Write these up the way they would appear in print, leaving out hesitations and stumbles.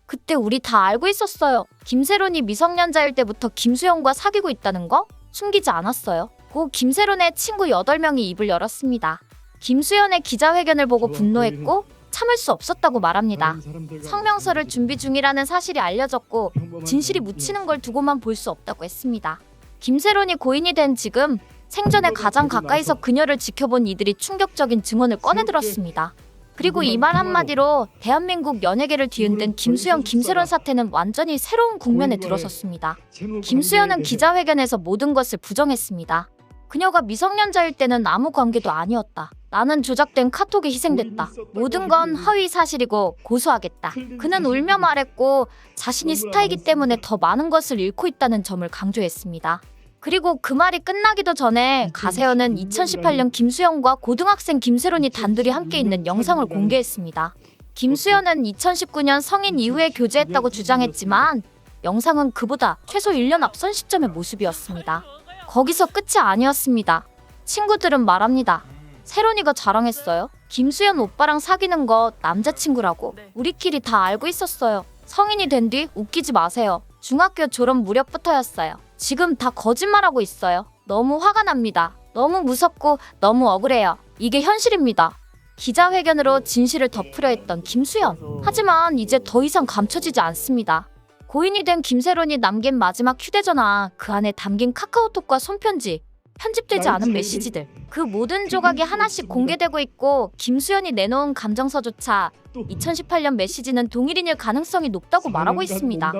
그때 우리 다 알고 있었어요. 김세론이 미성년자일 때부터 김수현과 사귀고 있다는 거 숨기지 않았어요. 고 김세론의 친구 8명이 입을 열었습니다. 김수현의 기자회견을 보고 분노했고 참을 수 없었다고 말합니다. 성명서를 준비 중이라는 사실이 알려졌고 진실이 묻히는 걸 두고만 볼 수 없다고 했습니다. 김세론이 고인이 된 지금 생전에 가장 가까이서 그녀를 지켜본 이들이 충격적인 증언을 꺼내들었습니다. 그리고 이 말 한마디로 대한민국 연예계를 뒤흔든 김수현, 김세론 사태는 완전히 새로운 국면에 들어섰습니다. 김수현은 기자회견에서 모든 것을 부정했습니다. 그녀가 미성년자일 때는 아무 관계도 아니었다. 나는 조작된 카톡에 희생됐다. 모든 건 허위 사실이고 고소하겠다. 그는 울며 말했고 자신이 스타이기 때문에 더 많은 것을 잃고 있다는 점을 강조했습니다. 그리고 그 말이 끝나기도 전에 가세현은 2018년 김수현과 고등학생 김세론이 단둘이 함께 있는 영상을 공개했습니다. 김수현은 2019년 성인 이후에 교제했다고 주장했지만 영상은 그보다 최소 1년 앞선 시점의 모습이었습니다. 거기서 끝이 아니었습니다. 친구들은 말합니다. 세론이가 자랑했어요. 김수현 오빠랑 사귀는 거 남자친구라고. 우리끼리 다 알고 있었어요. 성인이 된 뒤 웃기지 마세요. 중학교 졸업 무렵부터였어요. 지금 다 거짓말하고 있어요. 너무 화가 납니다. 너무 무섭고 너무 억울해요. 이게 현실입니다. 기자회견으로 진실을 덮으려 했던 김수현. 하지만 이제 더 이상 감춰지지 않습니다. 고인이 된 김세론이 남긴 마지막 휴대전화, 그 안에 담긴 카카오톡과 손편지, 편집되지 않은 메시지들, 그 모든 조각이 하나씩 공개되고 있고 김수현이 내놓은 감정서조차 2018년 메시지는 동일인일 가능성이 높다고 말하고 있습니다.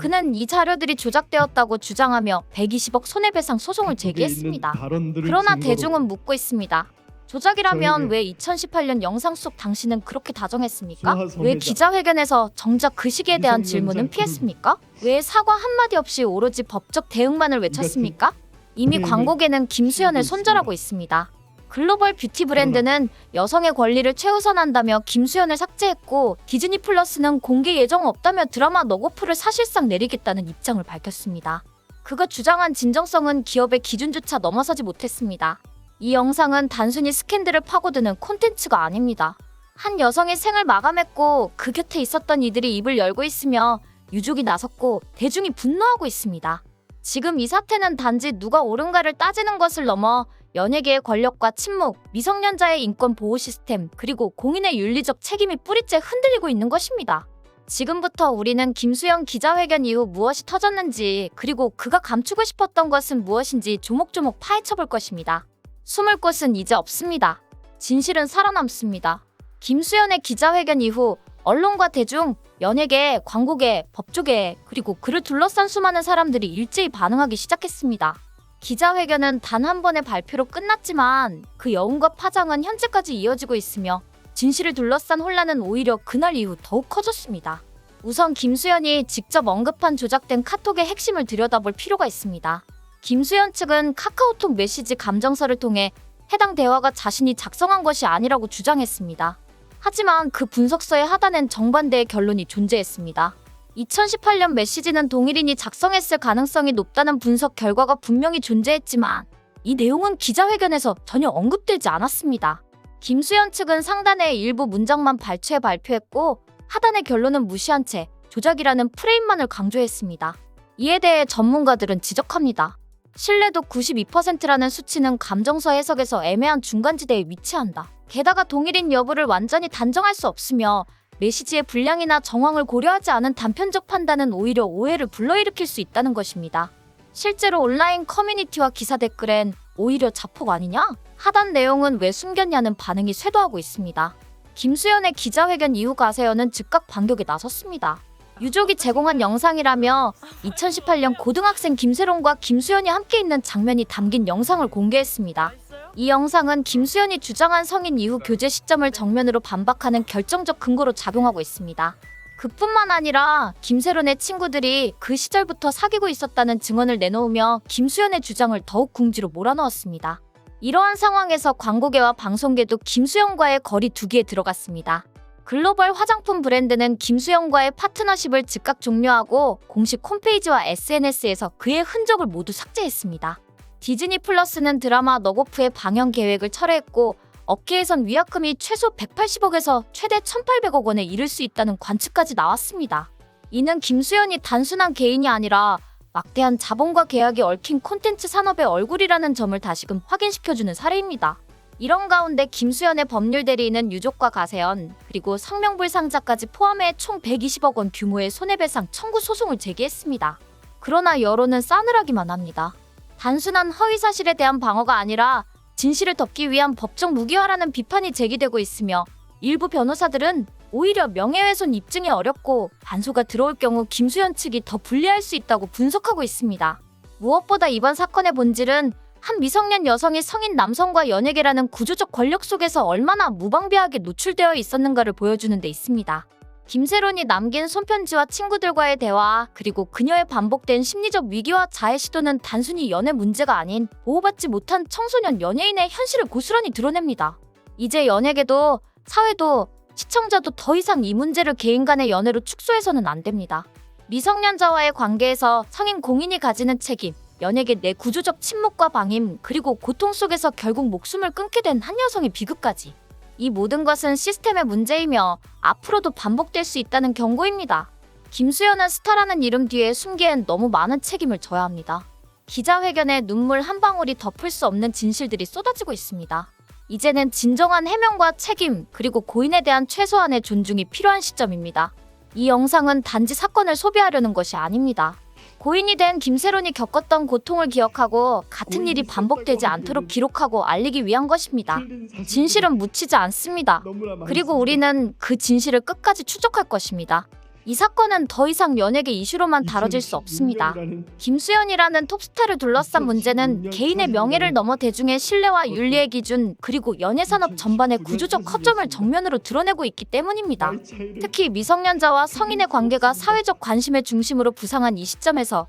그는 이 자료들이 조작되었다고 주장하며 120억 손해배상 소송을 제기했습니다. 그러나 대중은 묻고 있습니다. 조작이라면 왜 2018년 영상 속 당신은 그렇게 다정했습니까? 왜 기자회견에서 정작 그 시기에 대한 질문은 피했습니까? 왜 사과 한마디 없이 오로지 법적 대응만을 외쳤습니까? 이미 광고계는 김수현을 손절하고 있습니다. 글로벌 뷰티 브랜드는 여성의 권리를 최우선한다며 김수현을 삭제했고 디즈니 플러스는 공개 예정 없다며 드라마 너고프를 사실상 내리겠다는 입장을 밝혔습니다. 그가 주장한 진정성은 기업의 기준조차 넘어서지 못했습니다. 이 영상은 단순히 스캔들을 파고드는 콘텐츠가 아닙니다. 한 여성의 생을 마감했고 그 곁에 있었던 이들이 입을 열고 있으며 유족이 나섰고 대중이 분노하고 있습니다. 지금 이 사태는 단지 누가 옳은가를 따지는 것을 넘어 연예계의 권력과 침묵, 미성년자의 인권 보호 시스템, 그리고 공인의 윤리적 책임이 뿌리째 흔들리고 있는 것입니다. 지금부터 우리는 김수현 기자회견 이후 무엇이 터졌는지, 그리고 그가 감추고 싶었던 것은 무엇인지 조목조목 파헤쳐볼 것입니다. 숨을 곳은 이제 없습니다. 진실은 살아남습니다. 김수현의 기자회견 이후 언론과 대중, 연예계, 광고계, 법조계, 그리고 그를 둘러싼 수많은 사람들이 일제히 반응하기 시작했습니다. 기자회견은 단 한 번의 발표로 끝났지만 그 여운과 파장은 현재까지 이어지고 있으며 진실을 둘러싼 혼란은 오히려 그날 이후 더욱 커졌습니다. 우선 김수현이 직접 언급한 조작된 카톡의 핵심을 들여다볼 필요가 있습니다. 김수현 측은 카카오톡 메시지 감정서를 통해 해당 대화가 자신이 작성한 것이 아니라고 주장했습니다. 하지만 그 분석서의 하단엔 정반대의 결론이 존재했습니다. 2018년 메시지는 동일인이 작성했을 가능성이 높다는 분석 결과가 분명히 존재했지만 이 내용은 기자회견에서 전혀 언급되지 않았습니다. 김수현 측은 상단의 일부 문장만 발표했고 하단의 결론은 무시한 채 조작이라는 프레임만을 강조했습니다. 이에 대해 전문가들은 지적합니다. 신뢰도 92%라는 수치는 감정서 해석에서 애매한 중간지대에 위치한다. 게다가 동일인 여부를 완전히 단정할 수 없으며 메시지의 분량이나 정황을 고려하지 않은 단편적 판단은 오히려 오해를 불러일으킬 수 있다는 것입니다. 실제로 온라인 커뮤니티와 기사 댓글엔 오히려 자폭 아니냐? 하단 내용은 왜 숨겼냐는 반응이 쇄도하고 있습니다. 김수현의 기자회견 이후 가세현은 즉각 반격에 나섰습니다. 유족이 제공한 영상이라며 2018년 고등학생 김세론과 김수현이 함께 있는 장면이 담긴 영상을 공개했습니다. 이 영상은 김수현이 주장한 성인 이후 교제 시점을 정면으로 반박하는 결정적 근거로 작용하고 있습니다. 그뿐만 아니라 김세론의 친구들이 그 시절부터 사귀고 있었다는 증언을 내놓으며 김수현의 주장을 더욱 궁지로 몰아넣었습니다. 이러한 상황에서 광고계와 방송계도 김수현과의 거리 두기에 들어갔습니다. 글로벌 화장품 브랜드는 김수현과의 파트너십을 즉각 종료하고 공식 홈페이지와 SNS에서 그의 흔적을 모두 삭제했습니다. 디즈니 플러스는 드라마 너고프의 방영 계획을 철회했고 업계에선 위약금이 최소 180억에서 최대 1,800억 원에 이를 수 있다는 관측까지 나왔습니다. 이는 김수현이 단순한 개인이 아니라 막대한 자본과 계약이 얽힌 콘텐츠 산업의 얼굴이라는 점을 다시금 확인시켜주는 사례입니다. 이런 가운데 김수현의 법률 대리인은 유족과 가세연, 그리고 성명불상자까지 포함해 총 120억 원 규모의 손해배상 청구 소송을 제기했습니다. 그러나 여론은 싸늘하기만 합니다. 단순한 허위사실에 대한 방어가 아니라 진실을 덮기 위한 법적 무기화라는 비판이 제기되고 있으며, 일부 변호사들은 오히려 명예훼손 입증이 어렵고 반소가 들어올 경우 김수현 측이 더 불리할 수 있다고 분석하고 있습니다. 무엇보다 이번 사건의 본질은 한 미성년 여성이 성인 남성과 연예계라는 구조적 권력 속에서 얼마나 무방비하게 노출되어 있었는가를 보여주는 데 있습니다. 김세론이 남긴 손편지와 친구들과의 대화, 그리고 그녀의 반복된 심리적 위기와 자해 시도는 단순히 연애 문제가 아닌 보호받지 못한 청소년 연예인의 현실을 고스란히 드러냅니다. 이제 연예계도 사회도 시청자도 더 이상 이 문제를 개인 간의 연애로 축소해서는 안 됩니다. 미성년자와의 관계에서 성인 공인이 가지는 책임, 연예계 내 구조적 침묵과 방임, 그리고 고통 속에서 결국 목숨을 끊게 된 한 여성의 비극까지. 이 모든 것은 시스템의 문제이며 앞으로도 반복될 수 있다는 경고입니다. 김수현은 스타라는 이름 뒤에 숨기엔 너무 많은 책임을 져야 합니다. 기자회견에 눈물 한 방울이 덮을 수 없는 진실들이 쏟아지고 있습니다. 이제는 진정한 해명과 책임, 그리고 고인에 대한 최소한의 존중이 필요한 시점입니다. 이 영상은 단지 사건을 소비하려는 것이 아닙니다. 고인이 된 김세론이 겪었던 고통을 기억하고 같은 일이 반복되지 않도록 기록하고 알리기 위한 것입니다. 진실은 묻히지 않습니다. 그리고 우리는 그 진실을 끝까지 추적할 것입니다. 이 사건은 더 이상 연예계 이슈로만 다뤄질 수 없습니다. 김수현이라는 톱스타를 둘러싼 문제는 개인의 명예를 넘어 대중의 신뢰와 윤리의 기준, 그리고 연예산업 전반의 구조적 허점을 정면으로 드러내고 있기 때문입니다. 특히 미성년자와 성인의 관계가 사회적 관심의 중심으로 부상한 이 시점에서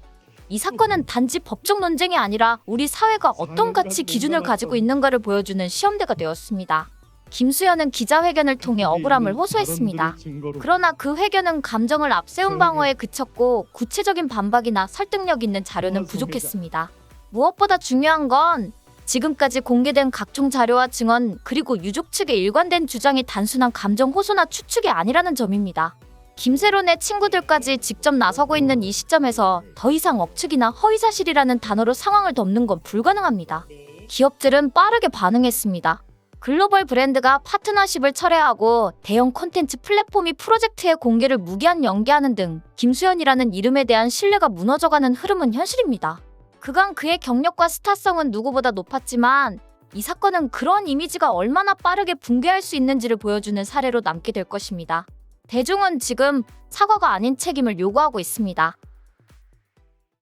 이 사건은 단지 법적 논쟁이 아니라 우리 사회가 어떤 가치 기준을 가지고 있는가를 보여주는 시험대가 되었습니다. 김수현은 기자회견을 통해 억울함을 호소했습니다. 그러나 그 회견은 감정을 앞세운 방어에 그쳤고 구체적인 반박이나 설득력 있는 자료는 부족했습니다. 무엇보다 중요한 건 지금까지 공개된 각종 자료와 증언, 그리고 유족 측의 일관된 주장이 단순한 감정 호소나 추측이 아니라는 점입니다. 김세론의 친구들까지 직접 나서고 있는 이 시점에서 더 이상 억측이나 허위사실이라는 단어로 상황을 덮는 건 불가능합니다. 기업들은 빠르게 반응했습니다. 글로벌 브랜드가 파트너십을 철회하고 대형 콘텐츠 플랫폼이 프로젝트의 공개를 무기한 연기하는 등 김수현이라는 이름에 대한 신뢰가 무너져가는 흐름은 현실입니다. 그간 그의 경력과 스타성은 누구보다 높았지만 이 사건은 그런 이미지가 얼마나 빠르게 붕괴할 수 있는지를 보여주는 사례로 남게 될 것입니다. 대중은 지금 사과가 아닌 책임을 요구하고 있습니다.